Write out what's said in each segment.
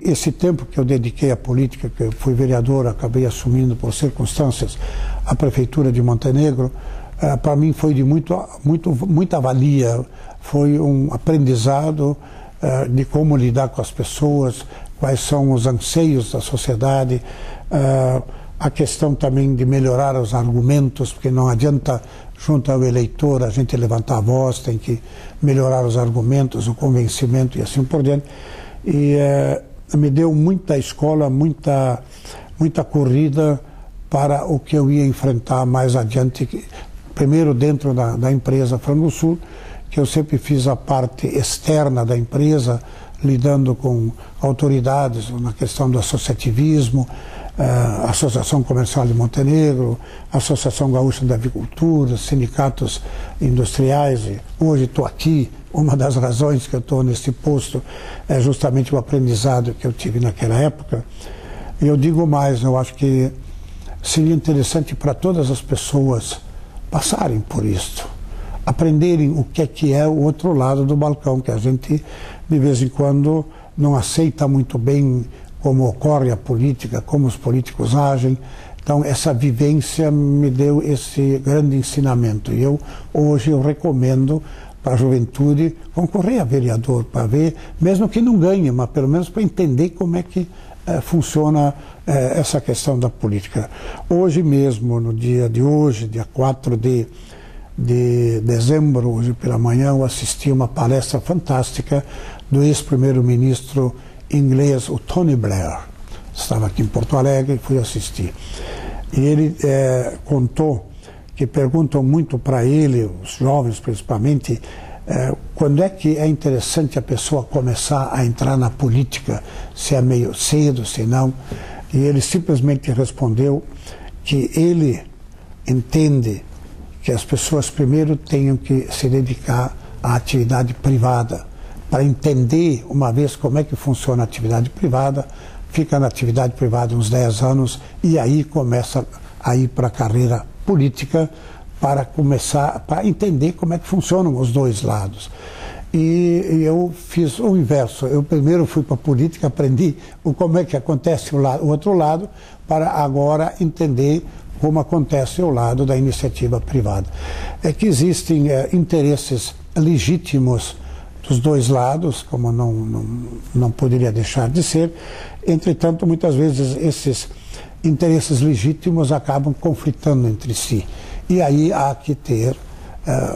Esse tempo que eu dediquei à política, que eu fui vereador, acabei assumindo por circunstâncias a prefeitura de Montenegro, para mim foi de muita valia, foi um aprendizado de como lidar com as pessoas, quais são os anseios da sociedade, a questão também de melhorar os argumentos, porque não adianta, junto ao eleitor, a gente levantar a voz, tem que melhorar os argumentos, o convencimento e assim por diante. E me deu muita escola, muita corrida para o que eu ia enfrentar mais adiante, primeiro dentro da empresa Frango Sul, que eu sempre fiz a parte externa da empresa, lidando com autoridades na questão do associativismo, Associação Comercial de Montenegro, Associação Gaúcha da Avicultura, sindicatos industriais. E hoje estou aqui. Uma das razões que eu estou nesse posto é justamente o aprendizado que eu tive naquela época. E eu digo mais, eu acho que seria interessante para todas as pessoas passarem por isso, aprenderem o que é o outro lado do balcão, que a gente de vez em quando não aceita muito bem como ocorre a política, como os políticos agem. Então essa vivência me deu esse grande ensinamento. E hoje eu recomendo para a juventude concorrer a vereador, para ver, mesmo que não ganhe, mas pelo menos para entender como é que funciona essa questão da política. Hoje mesmo, no dia de hoje, dia 4 de dezembro, hoje pela manhã, eu assisti uma palestra fantástica do ex-primeiro-ministro inglês, o Tony Blair. Estava aqui em Porto Alegre e fui assistir. E ele contou que perguntam muito para ele, os jovens principalmente, quando é que é interessante a pessoa começar a entrar na política, se é meio cedo, se não. E ele simplesmente respondeu que ele entende que as pessoas primeiro tenham que se dedicar à atividade privada, para entender uma vez como é que funciona a atividade privada, fica na atividade privada uns 10 anos e aí começa a ir para a carreira política, para começar, para entender como é que funcionam os dois lados. E eu fiz o inverso. Eu primeiro fui para a política, aprendi como é que acontece o outro lado, para agora entender como acontece o lado da iniciativa privada. É que existem interesses legítimos dos dois lados, como não poderia deixar de ser. Entretanto, muitas vezes esses interesses legítimos acabam conflitando entre si. E aí há que ter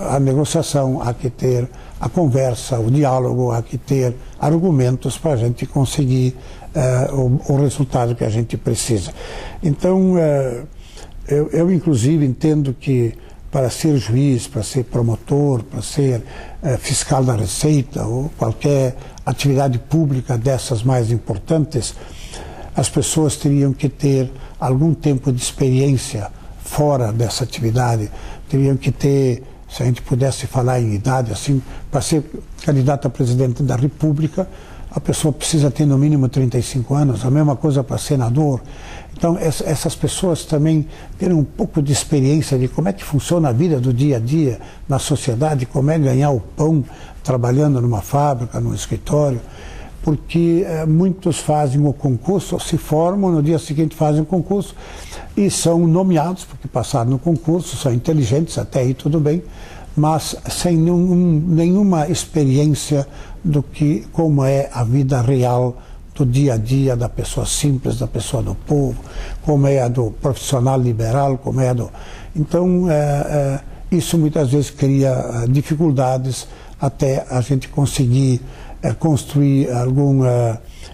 a negociação, há que ter a conversa, o diálogo, há que ter argumentos para a gente conseguir o resultado que a gente precisa. Então, eu inclusive entendo que para ser juiz, para ser promotor, para ser fiscal da Receita ou qualquer atividade pública dessas mais importantes, as pessoas teriam que ter algum tempo de experiência fora dessa atividade, teriam que ter, se a gente pudesse falar em idade, assim, para ser candidato a presidente da República, a pessoa precisa ter no mínimo 35 anos, a mesma coisa para senador. Então essas pessoas também terem um pouco de experiência de como é que funciona a vida do dia a dia na sociedade, como é ganhar o pão trabalhando numa fábrica, num escritório, porque muitos fazem o concurso, se formam, no dia seguinte fazem o concurso e são nomeados, porque passaram no concurso, são inteligentes, até aí tudo bem, mas sem nenhuma experiência do que como é a vida real do dia a dia da pessoa simples, da pessoa do povo, como é a do profissional liberal, como é a do... Então, isso muitas vezes cria dificuldades até a gente conseguir construir algum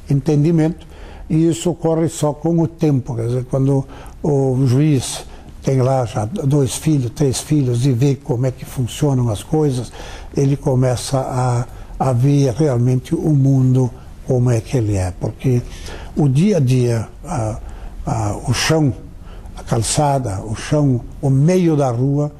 entendimento, e isso ocorre só com o tempo. Quer dizer, quando o juiz tem lá já 2 filhos, 3 filhos e vê como é que funcionam as coisas, ele começa a ver realmente o mundo como é que ele é, porque o dia a dia, o chão, a calçada, o chão, o meio da rua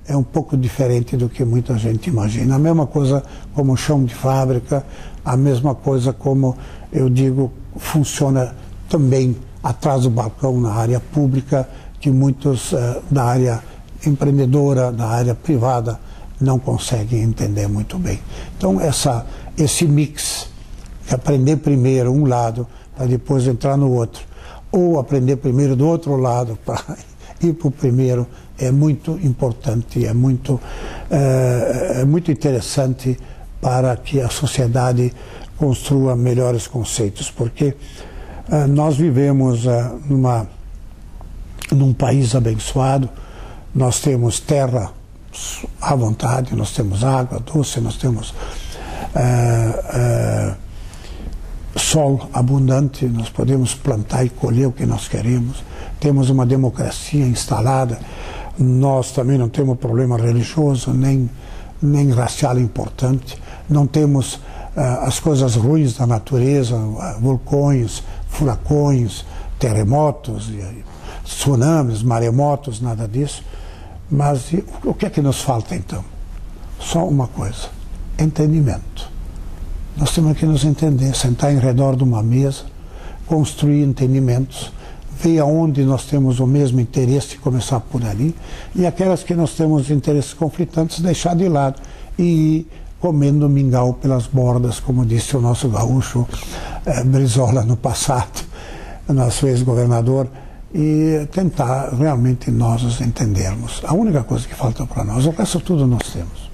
é um pouco diferente do que muita gente imagina. A mesma coisa como o chão de fábrica, a mesma coisa como, eu digo, funciona também atrás do balcão na área pública, que muitos da área empreendedora, da área privada, não conseguem entender muito bem. Então, esse mix, aprender primeiro um lado para depois entrar no outro, ou aprender primeiro do outro lado para ir para o primeiro, é muito importante, é muito interessante para que a sociedade construa melhores conceitos, porque nós vivemos num país abençoado, nós temos terra à vontade, nós temos água doce, nós temos sol abundante, nós podemos plantar e colher o que nós queremos, temos uma democracia instalada, nós também não temos problema religioso, nem racial importante, não temos as coisas ruins da natureza, vulcões, furacões, terremotos, tsunamis, maremotos, nada disso. Mas o que é que nos falta então? Só uma coisa: entendimento. Nós temos que nos entender, sentar em redor de uma mesa, construir entendimentos, ver aonde nós temos o mesmo interesse, começar por ali, e aquelas que nós temos interesses conflitantes, deixar de lado e ir comendo mingau pelas bordas, como disse o nosso gaúcho Brizola no passado, nosso ex-governador, e tentar realmente nós nos entendermos. A única coisa que falta para nós, o resto tudo nós temos.